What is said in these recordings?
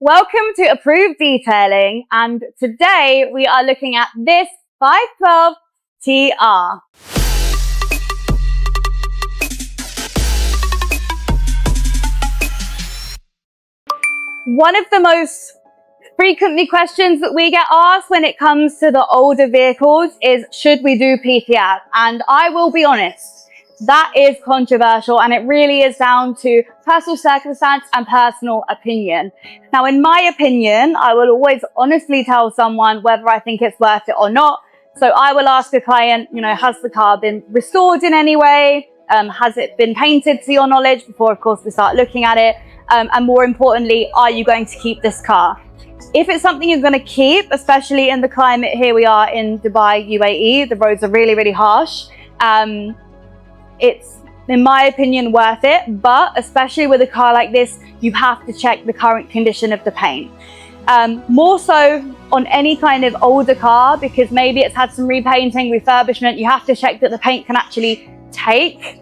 Welcome to Approved Detailing, and today we are looking at this 512TR. One of the most frequently questions that we get asked when it comes to the older vehicles is, should we do PPF? And I will be honest, that is controversial, and it really is down to personal circumstance and personal opinion. Now, in my opinion, I will always honestly tell someone whether I think it's worth it or not. So I will ask a client, has the car been restored in any way? Has it been painted to your knowledge before, of course, we start looking at it? And more importantly, are you going to keep this car? If it's something you're going to keep, especially in the climate here we are in Dubai, UAE, the roads are really, really harsh. It's, in my opinion, worth it, but especially with a car like this, you have to check the current condition of the paint. More so on any kind of older car, because maybe it's had some repainting, refurbishment, you have to check that the paint can actually take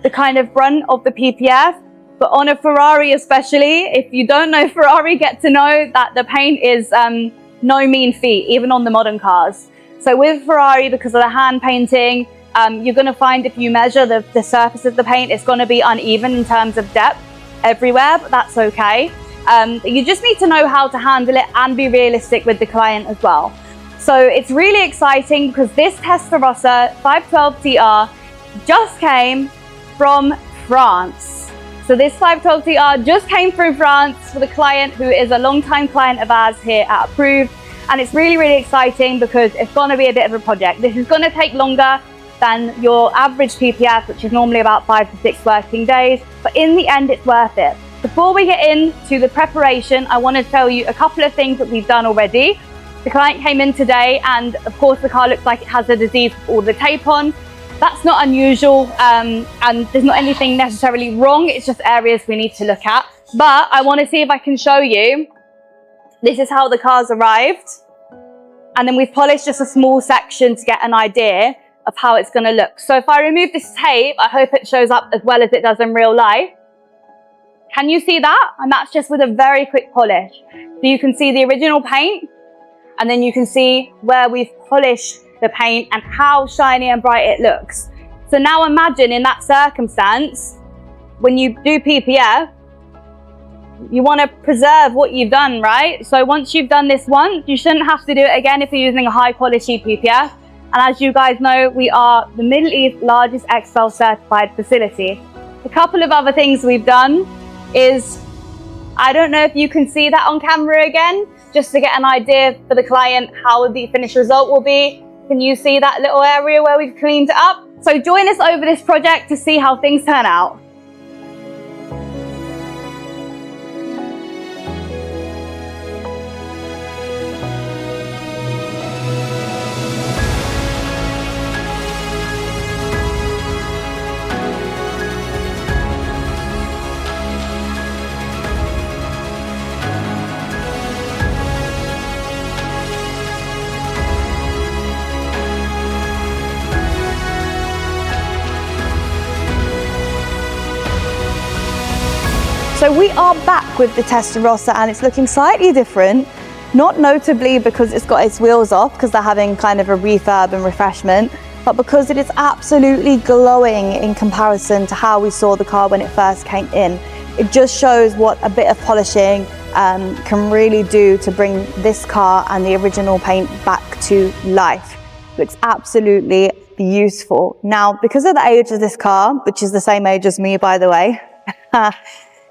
the kind of brunt of the PPF. But on a Ferrari especially, if you don't know Ferrari, get to know that the paint is no mean feat, even on the modern cars. So with Ferrari, because of the hand painting, you're going to find if you measure the surface of the paint, it's going to be uneven in terms of depth everywhere, but that's okay. You just need to know how to handle it and be realistic with the client as well. So it's really exciting because this Testarossa 512TR just came from France. So this 512TR just came from France for the client who is a long-time client of ours here at Approved. And it's really, really exciting because it's going to be a bit of a project. This is going to take longer than your average PPF, which is normally about 5 to 6 working days. But in the end, it's worth it. Before we get into the preparation, I want to tell you a couple of things that we've done already. The client came in today, and of course the car looks like it has a disease with all the tape on. That's not unusual, and there's not anything necessarily wrong. It's just areas we need to look at. But I want to see if I can show you. This is how the car's arrived. And then we've polished just a small section to get an idea of how it's going to look. So if I remove this tape, I hope it shows up as well as it does in real life. Can you see that? And that's just with a very quick polish. So you can see the original paint, and then you can see where we've polished the paint and how shiny and bright it looks. So now imagine in that circumstance, when you do PPF, you want to preserve what you've done, right? So once you've done this once, you shouldn't have to do it again if you're using a high quality PPF. And as you guys know, we are the Middle East's largest XPEL Certified Facility. A couple of other things we've done is, I don't know if you can see that on camera again, just to get an idea for the client how the finished result will be. Can you see that little area where we've cleaned it up? So join us over this project to see how things turn out. So we are back with the Testarossa, and it's looking slightly different, not notably because it's got its wheels off because they're having kind of a refurb and refreshment, but because it is absolutely glowing in comparison to how we saw the car when it first came in. It just shows what a bit of polishing can really do to bring this car and the original paint back to life. It looks absolutely beautiful. Now, because of the age of this car, which is the same age as me, by the way,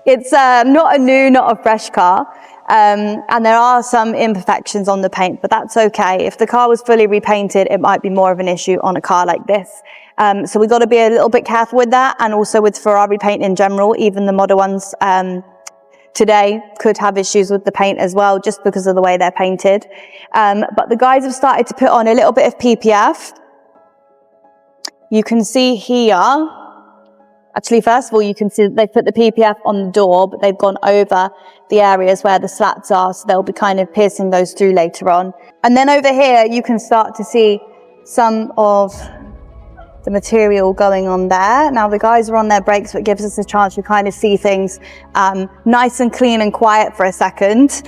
it's not a new, not a fresh car, and there are some imperfections on the paint, but that's okay. If the car was fully repainted, it might be more of an issue on a car like this. So we've got to be a little bit careful with that, and also with Ferrari paint in general. Even the modern ones today could have issues with the paint as well, just because of the way they're painted. But the guys have started to put on a little bit of PPF. You can see here, actually, first of all, you can see that they've put the PPF on the door, but they've gone over the areas where the slats are, so they'll be kind of piercing those through later on. And then over here, you can start to see some of the material going on there. Now the guys are on their breaks, so it gives us a chance to kind of see things nice and clean and quiet for a second.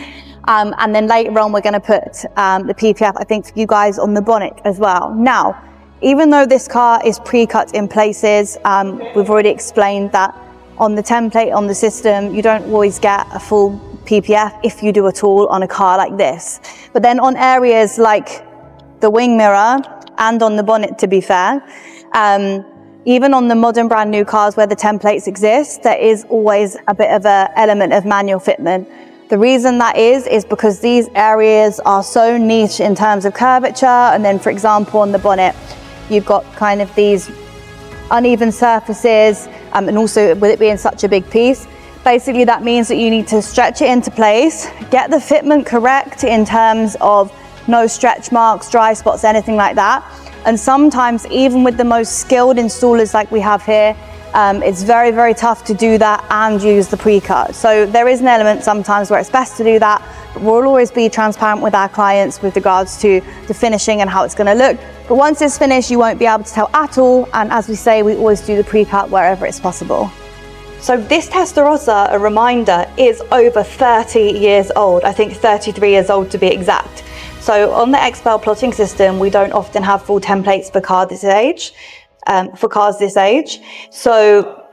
And then later on, we're going to put the PPF, I think, for you guys on the bonnet as well. Now, even though this car is pre-cut in places, we've already explained that on the template, on the system, you don't always get a full PPF if you do at all on a car like this. But then on areas like the wing mirror and on the bonnet, to be fair, even on the modern brand new cars where the templates exist, there is always a bit of an element of manual fitment. The reason that is because these areas are so niche in terms of curvature. And then, for example, on the bonnet, you've got kind of these uneven surfaces, and also with it being such a big piece, basically that means that you need to stretch it into place, get the fitment correct in terms of no stretch marks, dry spots, anything like that. And sometimes even with the most skilled installers like we have here, it's very, very tough to do that and use the pre-cut. So there is an element sometimes where it's best to do that, but we'll always be transparent with our clients with regards to the finishing and how it's going to look. But once it's finished, you won't be able to tell at all. And as we say, we always do the pre-cut wherever it's possible. So this Testarossa, a reminder, is over 30 years old. I think 33 years old to be exact. So on the XPEL plotting system, we don't often have full templates for cars this age. So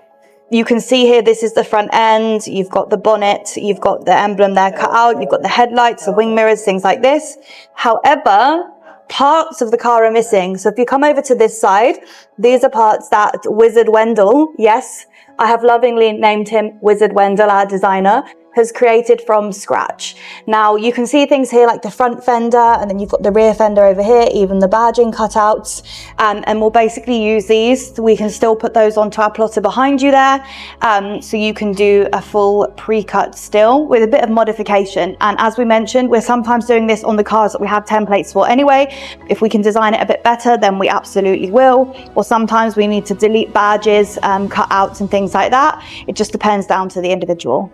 you can see here, this is the front end. You've got the bonnet, you've got the emblem there cut out, you've got the headlights, the wing mirrors, things like this. However, parts of the car are missing. So if you come over to this side, these are parts that Wizard Wendell, yes, I have lovingly named him Wizard Wendell, our designer, has created from scratch. Now you can see things here like the front fender, and then you've got the rear fender over here, even the badging cutouts, and we'll basically use these. We can still put those onto our plotter behind you there, so you can do a full pre-cut still with a bit of modification. And as we mentioned, we're sometimes doing this on the cars that we have templates for anyway. If we can design it a bit better, then we absolutely will. Or sometimes we need to delete badges, cutouts and things like that. It just depends down to the individual.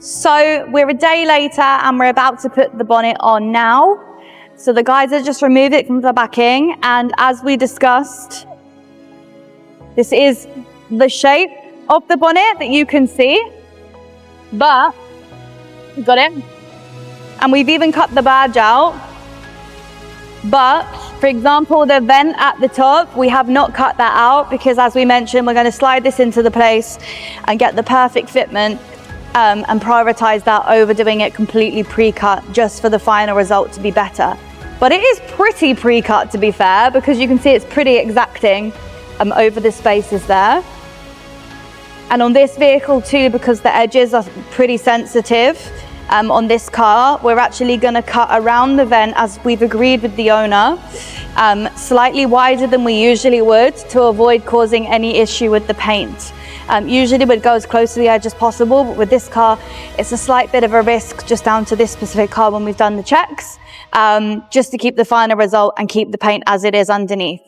So we're a day later and we're about to put the bonnet on now. So the guys have just removed it from the backing, and as we discussed, this is the shape of the bonnet that you can see, but got it? And we've even cut the badge out. But for example, the vent at the top, we have not cut that out because, as we mentioned, we're going to slide this into the place and get the perfect fitment. And prioritize that over doing it completely pre-cut just for the final result to be better. But it is pretty pre-cut, to be fair, because you can see it's pretty exacting over the spaces there. And on this vehicle too, because the edges are pretty sensitive on this car, we're actually going to cut around the vent, as we've agreed with the owner, slightly wider than we usually would to avoid causing any issue with the paint. Usually we'd go as close to the edge as possible, but with this car, it's a slight bit of a risk just down to this specific car when we've done the checks, just to keep the final result and keep the paint as it is underneath.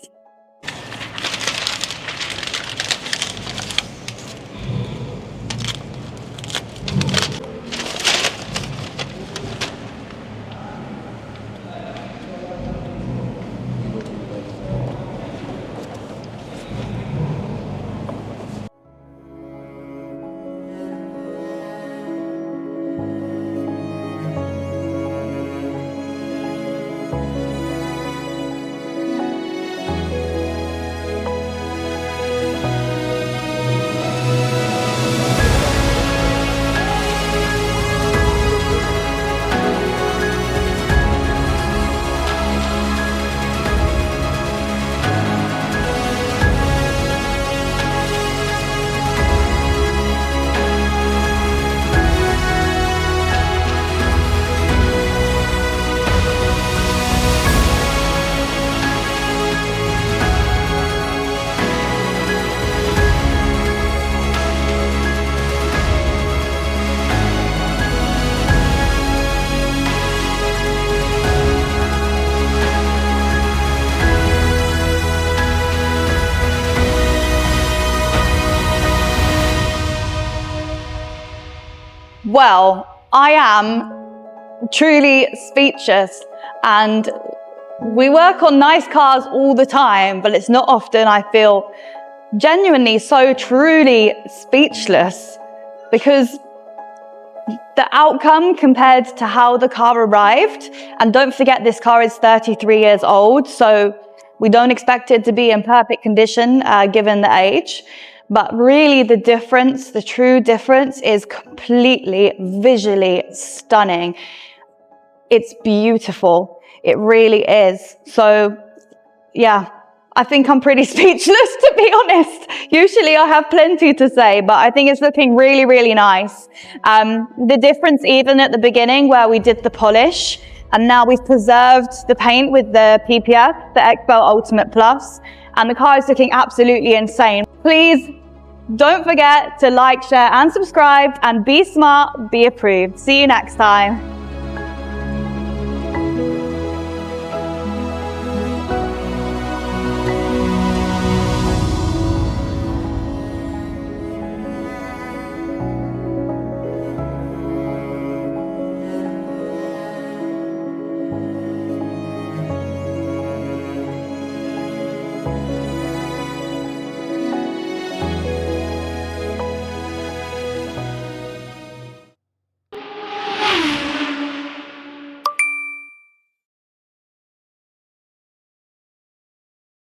Well, I am truly speechless and We work on nice cars all the time, but it's not often I feel genuinely so truly speechless, because the outcome compared to how the car arrived, and don't forget this car is 33 years old, so we don't expect it to be in perfect condition given the age, but really the difference, the true difference is completely visually stunning. It's beautiful. It really is. So yeah, I think I'm pretty speechless, to be honest. Usually I have plenty to say, but I think it's looking really, really nice. The difference even at the beginning where we did the polish, and now we've preserved the paint with the PPF, the XPEL Ultimate Plus, and the car is looking absolutely insane. Please don't forget to like, share, and subscribe, and be smart, be approved. See you next time.